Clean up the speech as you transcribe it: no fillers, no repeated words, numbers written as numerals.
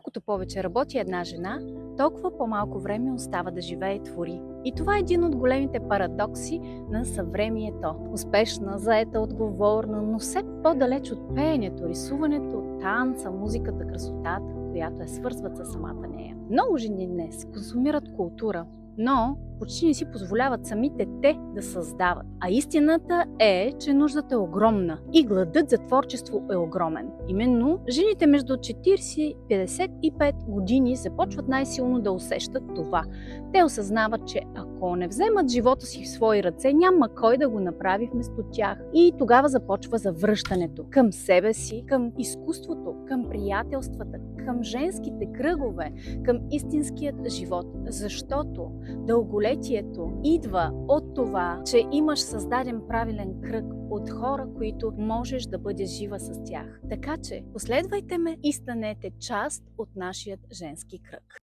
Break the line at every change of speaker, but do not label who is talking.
Колкото повече работи една жена, толкова по-малко време остава да живее и твори. И това е един от големите парадокси на съвремието. Успешна, заета, отговорна, но все по-далеч от пеенето, рисуването, танца, музиката, красотата, която я свързват със самата нея. Много жени днес консумират култура, но почти не си позволяват самите те да създават. А истината е, че нуждата е огромна и гладът за творчество е огромен. Именно жените между 40 и 55 години започват най-силно да усещат това. Те осъзнават, че ако не вземат живота си в свои ръце, няма кой да го направи вместо тях. И тогава започва завръщането към себе си, към изкуството, към приятелствата, към женските кръгове, към истинският живот. Защото дълголетието идва от това, че имаш създаден правилен кръг от хора, които можеш да бъдеш жива с тях. Така че последвайте ме и станете част от нашия женски кръг.